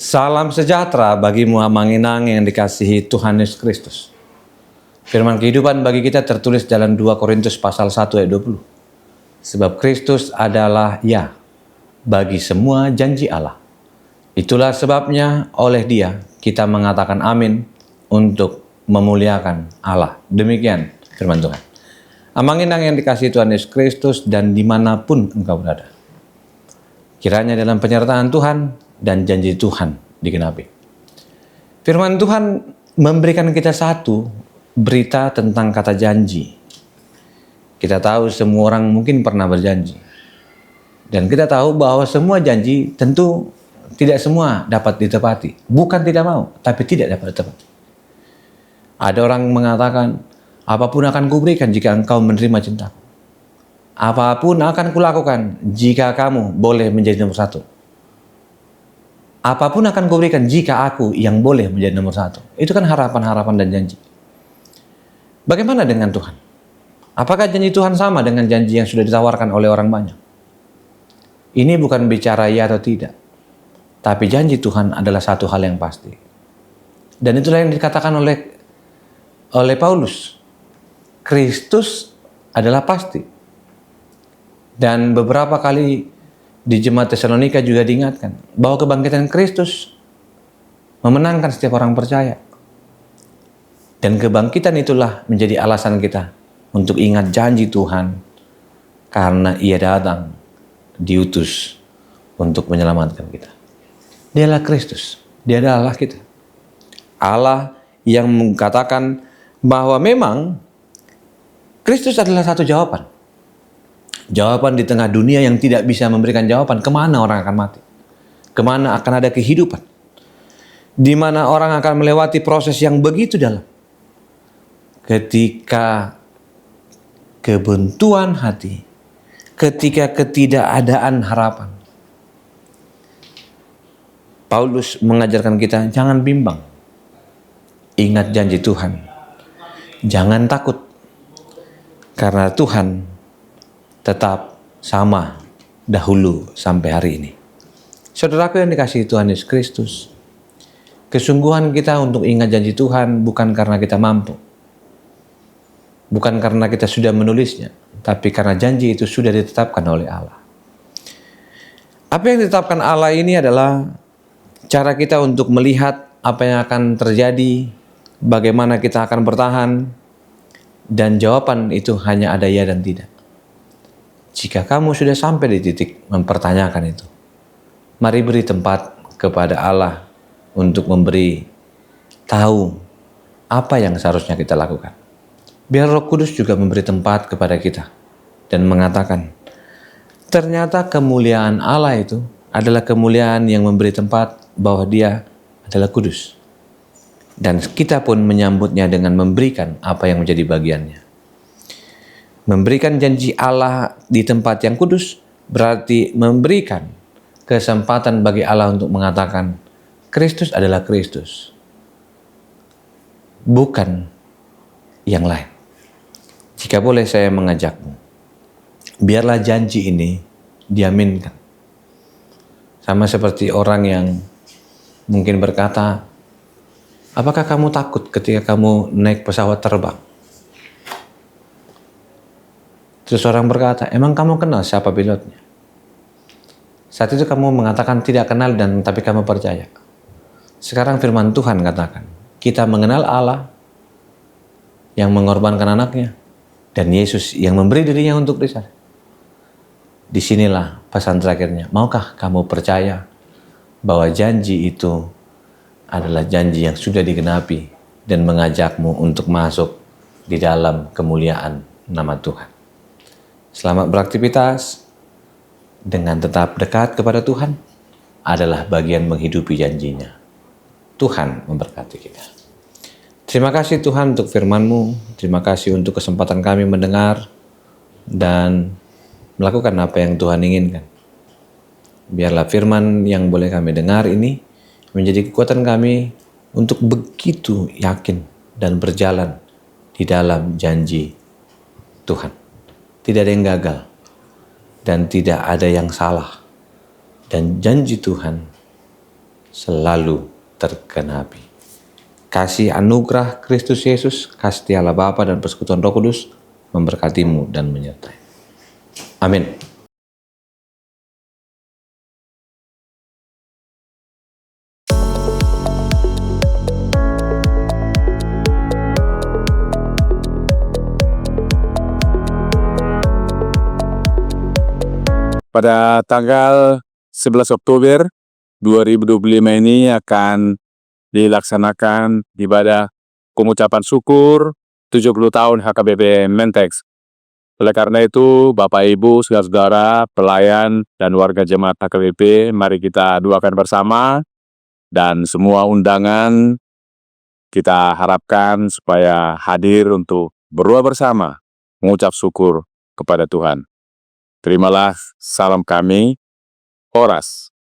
Salam sejahtera bagimu Manginang yang dikasihi Tuhan Yesus Kristus. Firman kehidupan bagi kita tertulis dalam 2 Korintus pasal 1 ayat 20. Sebab Kristus adalah ya bagi semua janji Allah. Itulah sebabnya oleh Dia kita mengatakan amin untuk memuliakan Allah. Demikian firman Tuhan. Manginang yang dikasihi Tuhan Yesus Kristus dan dimanapun engkau berada. Kiranya dalam penyertaan Tuhan dan janji Tuhan digenapi. Firman Tuhan memberikan kita satu berita tentang kata janji. Kita tahu semua orang mungkin pernah berjanji. Dan kita tahu bahwa semua janji tentu tidak semua dapat ditepati. Bukan tidak mau, tapi tidak dapat ditepati. Ada orang mengatakan, apapun akan kuberikan jika engkau menerima cintaku. Apapun akan kulakukan jika kamu boleh menjadi nomor satu. Apapun akan kuberikan jika aku yang boleh menjadi nomor satu. Itu kan harapan-harapan dan janji. Bagaimana dengan Tuhan? Apakah janji Tuhan sama dengan janji yang sudah ditawarkan oleh orang banyak? Ini bukan bicara ya atau tidak. Tapi janji Tuhan adalah satu hal yang pasti. Dan itulah yang dikatakan oleh Paulus. Kristus adalah pasti. Dan beberapa kali di Jemaat Tesalonika juga diingatkan bahwa kebangkitan Kristus memenangkan setiap orang percaya. Dan kebangkitan itulah menjadi alasan kita untuk ingat janji Tuhan karena Ia datang diutus untuk menyelamatkan kita. Dialah Kristus, Dia adalah Allah kita. Allah yang mengatakan bahwa memang Kristus adalah satu jawaban. Jawaban di tengah dunia yang tidak bisa memberikan jawaban kemana orang akan mati. Kemana akan ada kehidupan. Di mana orang akan melewati proses yang begitu dalam. Ketika kebuntuan hati. Ketika ketidakadaan harapan. Paulus mengajarkan kita jangan bimbang. Ingat janji Tuhan. Jangan takut. Karena Tuhan tetap sama dahulu sampai hari ini. Saudaraku yang dikasihi Tuhan Yesus Kristus, kesungguhan kita untuk ingat janji Tuhan bukan karena kita mampu, bukan karena kita sudah menulisnya, tapi karena janji itu sudah ditetapkan oleh Allah. Apa yang ditetapkan Allah ini adalah cara kita untuk melihat apa yang akan terjadi, bagaimana kita akan bertahan, dan jawaban itu hanya ada ya dan tidak. Jika kamu sudah sampai di titik mempertanyakan itu, mari beri tempat kepada Allah untuk memberi tahu apa yang seharusnya kita lakukan. Biar Roh Kudus juga memberi tempat kepada kita dan mengatakan, ternyata kemuliaan Allah itu adalah kemuliaan yang memberi tempat bahwa Dia adalah kudus. Dan kita pun menyambutnya dengan memberikan apa yang menjadi bagiannya. Memberikan janji Allah di tempat yang kudus berarti memberikan kesempatan bagi Allah untuk mengatakan Kristus adalah Kristus, bukan yang lain. Jika boleh saya mengajakmu, biarlah janji ini diaminkan. Sama seperti orang yang mungkin berkata, apakah kamu takut ketika kamu naik pesawat terbang? Terus orang berkata, emang kamu kenal siapa pilotnya? Saat itu kamu mengatakan tidak kenal tapi kamu percaya. Sekarang firman Tuhan katakan, kita mengenal Allah yang mengorbankan anaknya dan Yesus yang memberi dirinya untuk disalib. Disinilah pesan terakhirnya. Maukah kamu percaya bahwa janji itu adalah janji yang sudah digenapi dan mengajakmu untuk masuk di dalam kemuliaan nama Tuhan. Selamat beraktivitas dengan tetap dekat kepada Tuhan adalah bagian menghidupi janjinya. Tuhan memberkati kita. Terima kasih Tuhan untuk firman-Mu. Terima kasih untuk kesempatan kami mendengar dan melakukan apa yang Tuhan inginkan. Biarlah firman yang boleh kami dengar ini menjadi kekuatan kami untuk begitu yakin dan berjalan di dalam janji Tuhan. Tidak ada yang gagal dan tidak ada yang salah. Dan janji Tuhan selalu tergenapi. Kasih anugerah Kristus Yesus, kasih Allah Bapa dan persekutuan Roh Kudus memberkatimu dan menyertai. Amin. Pada tanggal 11 Oktober 2025 ini akan dilaksanakan ibadah pengucapan syukur 70 tahun HKBP Mentex. Oleh karena itu, Bapak Ibu, saudara-saudara, pelayan, dan warga jemaat HKBP, mari kita doakan bersama, dan semua undangan kita harapkan supaya hadir untuk berdoa bersama, mengucap syukur kepada Tuhan. Terimalah salam kami, Horas.